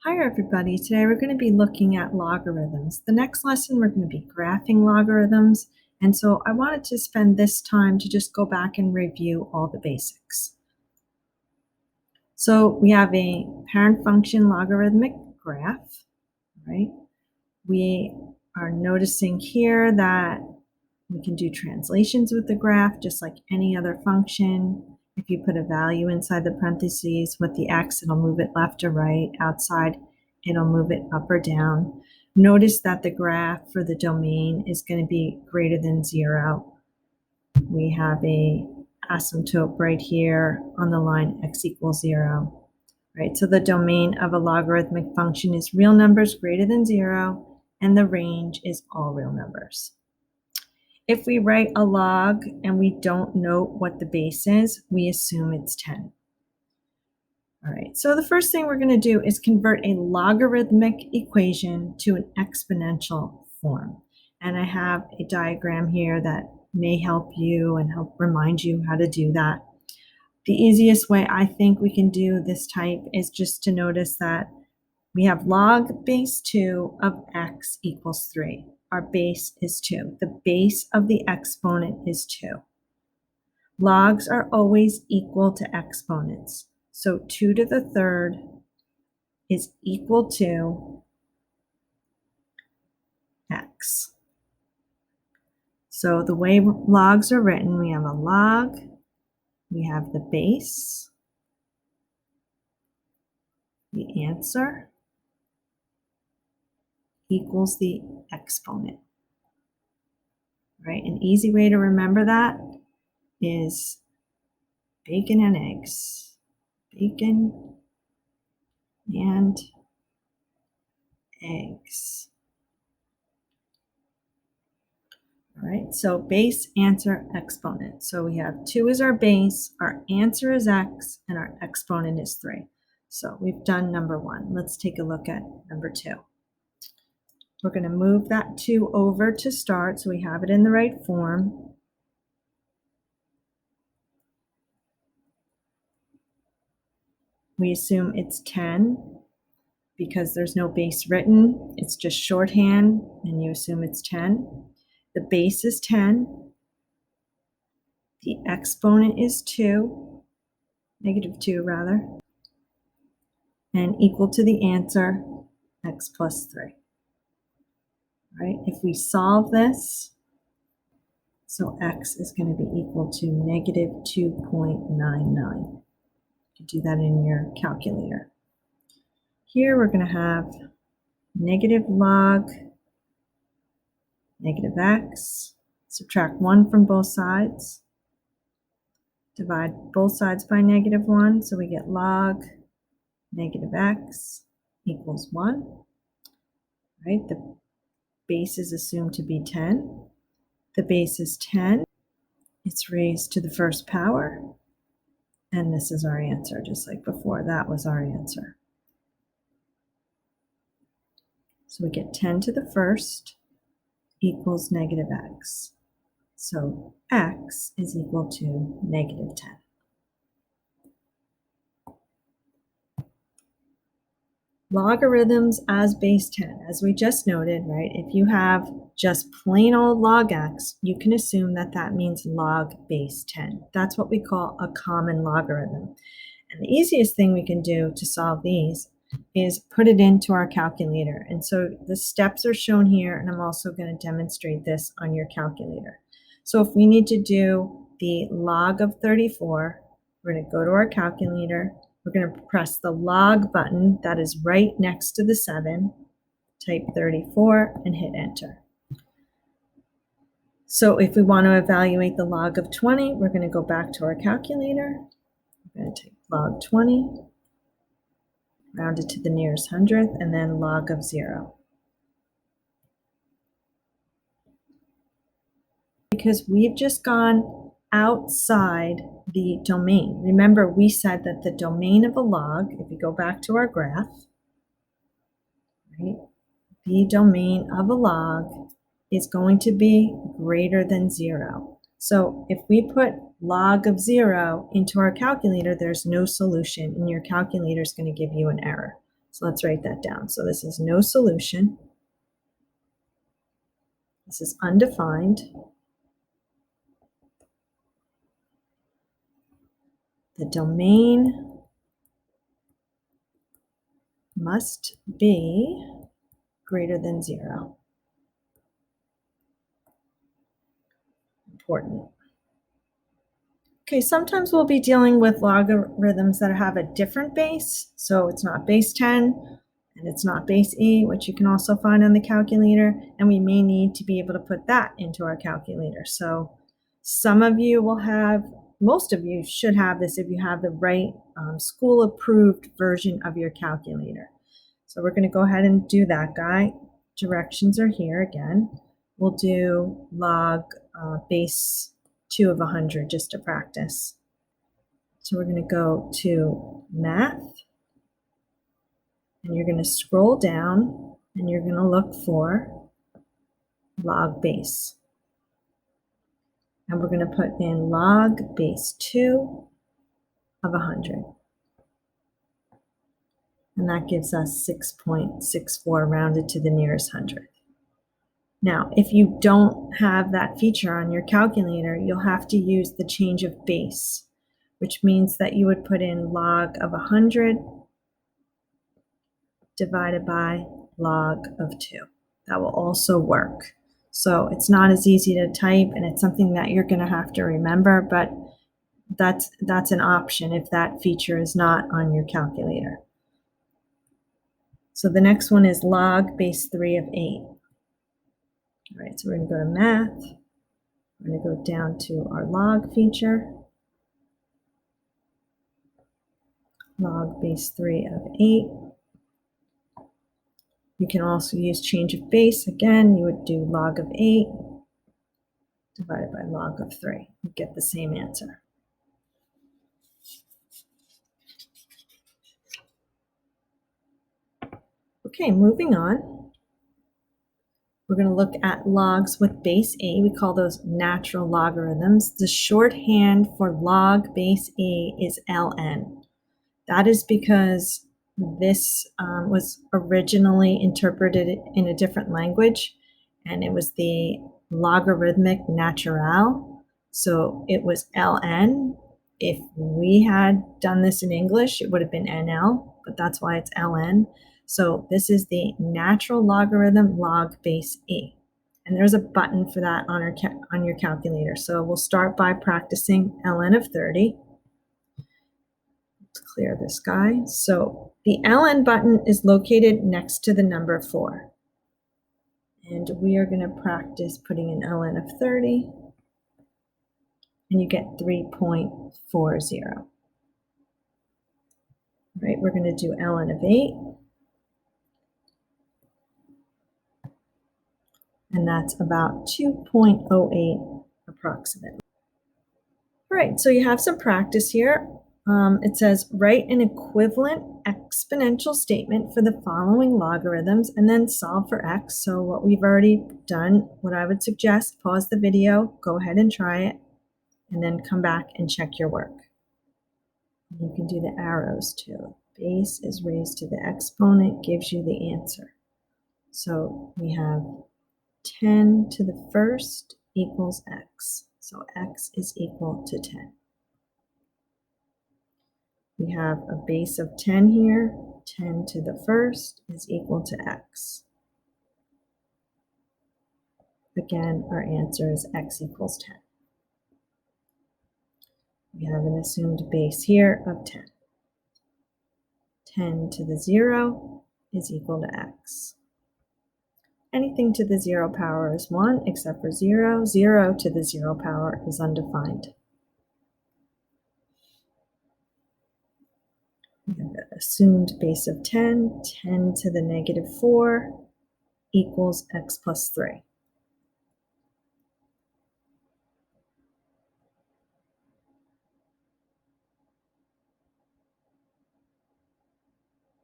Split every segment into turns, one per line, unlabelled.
Hi everybody, today we're going to be looking at logarithms. The next lesson we're going to be graphing logarithms, and so I wanted to spend this time to just go back and review all the basics. So we have a parent function logarithmic graph, right? We are noticing here that we can do translations with the graph just like any other function. If you put a value inside the parentheses with the x, it'll move it left or right. Outside, it'll move it up or down. Notice that the graph for the domain is going to be greater than 0. We have a asymptote right here on the line x equals 0. Right, so the domain of a logarithmic function is real numbers greater than 0, and the range is all real numbers. If we write a log and we don't know what the base is, we assume it's 10. All right, so the first thing we're going to do is convert a logarithmic equation to an exponential form. And I have a diagram here that may help you and help remind you how to do that. The easiest way I think we can do this type is just to notice that we have log base 2 of x equals 3. Our base is 2. The base of the exponent is 2. Logs are always equal to exponents. So 2 to the third is equal to x. So the way logs are written, we have a log, we have the base, the answer equals the exponent. Right? An easy way to remember that is bacon and eggs. Bacon and eggs. All right, so base, answer, exponent. So we have 2 is our base, our answer is x, and our exponent is 3. So we've done number 1. Let's take a look at number 2. We're going to move that 2 over to start so we have it in the right form. We assume it's 10 because there's no base written. It's just shorthand, and you assume it's 10. The base is 10. The exponent is 2, negative 2 rather, and equal to the answer, x plus 3. Right? If we solve this, so x is going to be equal to negative 2.99. You can do that in your calculator. Here we're going to have negative log negative x, subtract 1 from both sides, divide both sides by negative 1, so we get log negative x equals 1. Right? The base is assumed to be 10. The base is 10. It's raised to the first power. And this is our answer, just like before. That was our answer. So we get 10 to the first equals negative x. So x is equal to negative 10. Logarithms as base 10, as we just noted, right? If you have just plain old log x, you can assume that that means log base 10. That's what we call a common logarithm. And the easiest thing we can do to solve these is put it into our calculator. And so the steps are shown here, and I'm also going to demonstrate this on your calculator. So if we need to do the log of 34, we're going to go to our calculator. We're going to press the log button that is right next to the 7, type 34, and hit enter. So if we want to evaluate the log of 20, we're going to go back to our calculator. We're going to take log 20, round it to the nearest hundredth, and then log of 0. Because we've just gone outside the domain. Remember, we said that the domain of a log, if we go back to our graph, right, the domain of a log is going to be greater than 0. So if we put log of 0 into our calculator, there's no solution, and your calculator is going to give you an error. So let's write that down. So this is no solution. This is undefined. The domain must be greater than 0. Important. Okay, sometimes we'll be dealing with logarithms that have a different base. So it's not base 10 and it's not base 8, which you can also find on the calculator. And we may need to be able to put that into our calculator. So some of you will have, most of you should have this if you have the right school approved version of your calculator. So we're going to go ahead and do that, guy. Directions are here again. We'll do log base 2 of 100 just to practice. So we're going to go to math, and you're going to scroll down and you're going to look for log base. And we're going to put in log base 2 of 100. And that gives us 6.64 rounded to the nearest hundredth. Now, if you don't have that feature on your calculator, you'll have to use the change of base, which means that you would put in log of 100 divided by log of 2. That will also work. So it's not as easy to type, and it's something that you're going to have to remember, but that's an option if that feature is not on your calculator. So the next one is log base 3 of 8. All right, so we're going to go to math. We're going to go down to our log feature. Log base 3 of 8. You can also use change of base. Again, you would do log of 8 divided by log of 3. You get the same answer. Okay, moving on. We're going to look at logs with base A. We call those natural logarithms. The shorthand for log base A is ln. That is because this was originally interpreted in a different language, and it was the logarithmic natural. So it was ln. If we had done this in English, it would have been NL, but that's why it's ln. So this is the natural logarithm log base A. And there's a button for that on your calculator. So we'll start by practicing ln of 30. Let's clear this guy. So the ln button is located next to the number 4. And we are going to practice putting in ln of 30. And you get 3.40. Right, we're going to do ln of 8. And that's about 2.08 approximately. All right, so you have some practice here. It says write an equivalent exponential statement for the following logarithms and then solve for x. So what we've already done, what I would suggest, pause the video, go ahead and try it, and then come back and check your work. You can do the arrows too. Base is raised to the exponent, gives you the answer. So we have 10 to the first equals x. So x is equal to 10. We have a base of 10 here. 10 to the first is equal to x. Again, our answer is x equals 10. We have an assumed base here of 10. 10 to the 0 is equal to x. Anything to the 0 power is 1 except for 0. 0 to the 0 power is undefined. We have an assumed base of 10. 10 to the negative 4 equals x plus 3.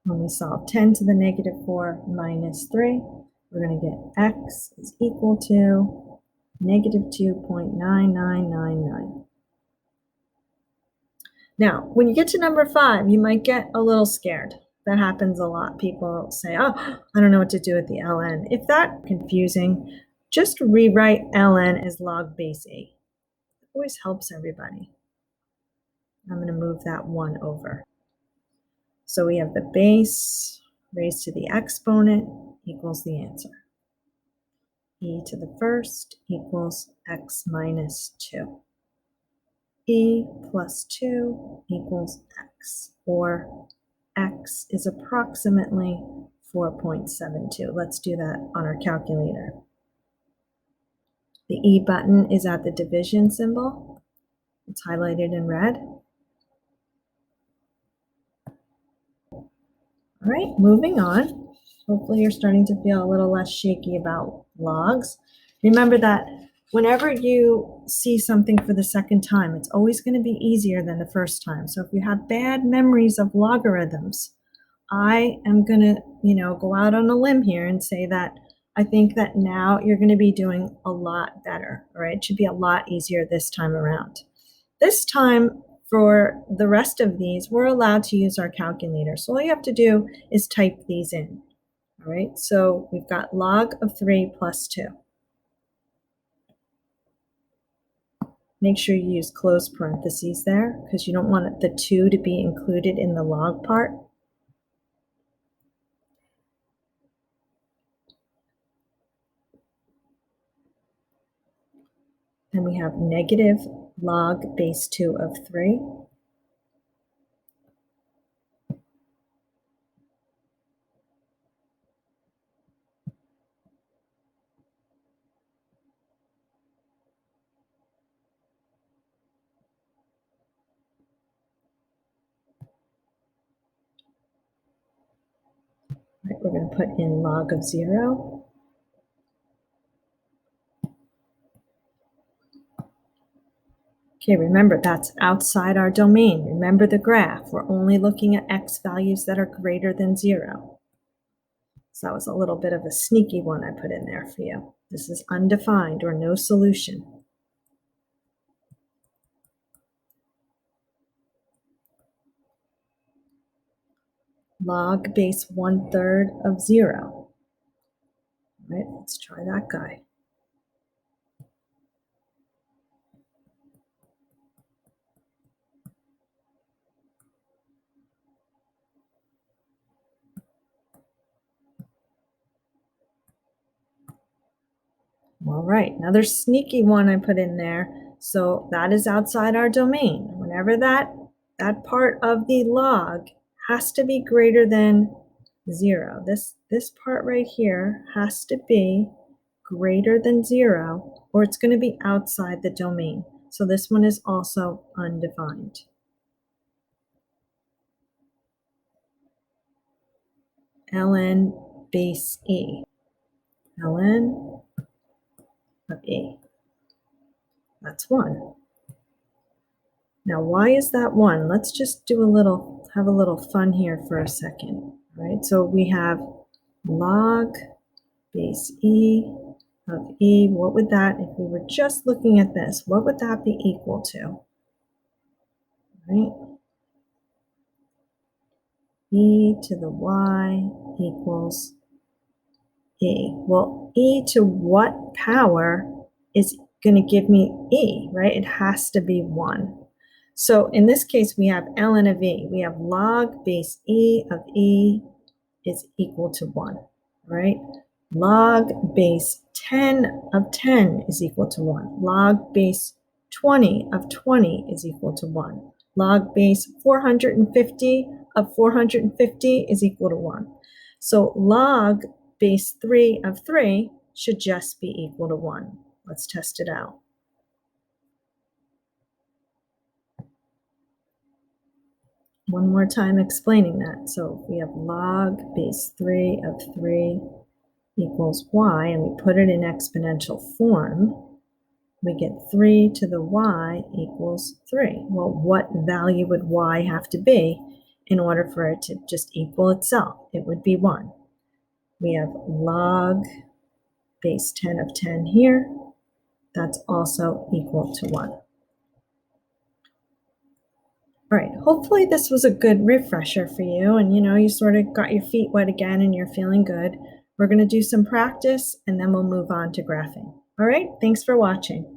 When we solve 10 to the negative 4 minus 3, we're going to get x is equal to negative 2.9999. Now, when you get to number 5, you might get a little scared. That happens a lot. People say, oh, I don't know what to do with the ln. If that's confusing, just rewrite ln as log base a. It always helps everybody. I'm going to move that 1 over. So we have the base raised to the exponent equals the answer. E to the first equals x minus 2. E plus 2 equals x, or x is approximately 4.72. Let's do that on our calculator. The E button is at the division symbol. It's highlighted in red. All right, moving on. Hopefully you're starting to feel a little less shaky about logs. Remember that whenever you see something for the second time, it's always going to be easier than the first time. So if you have bad memories of logarithms, I am going to, go out on a limb here and say that I think that now you're going to be doing a lot better, all right? It should be a lot easier this time around. This time, for the rest of these, we're allowed to use our calculator. So all you have to do is type these in, all right? So we've got log of 3 plus 2. Make sure you use close parentheses there because you don't want the 2 to be included in the log part. And we have negative log base 2 of 3. Right, we're going to put in log of 0. Okay, remember that's outside our domain. Remember the graph. We're only looking at x values that are greater than 0. So that was a little bit of a sneaky one I put in there for you. This is undefined or no solution. Log base 1/3 of 0. All right, let's try that guy. All right, another sneaky one I put in there. So that is outside our domain. Whenever that part of the log has to be greater than 0. This part right here has to be greater than 0, or it's going to be outside the domain. So this one is also undefined. ln base e. ln of e. That's 1. Now, why is that 1? Let's just have a little fun here for a second. All right, so we have log base e of e. What would that, if we were just looking at this, what would that be equal to? Right? E to the y equals e. Well, e to what power is going to give me e, right? It has to be 1. So in this case, we have ln of e. We have log base e of e is equal to 1, right? Log base 10 of 10 is equal to 1. Log base 20 of 20 is equal to 1. Log base 450 of 450 is equal to 1. So log base 3 of 3 should just be equal to 1. Let's test it out. One more time explaining that. So we have log base 3 of 3 equals y, and we put it in exponential form, we get 3 to the y equals 3. Well, what value would y have to be in order for it to just equal itself? It would be 1. We have log base 10 of 10 here. That's also equal to 1. All All right, hopefully this was a good refresher for you and you sort of got your feet wet again and you're feeling good. We're going to do some practice and then we'll move on to graphing. All right, thanks for watching.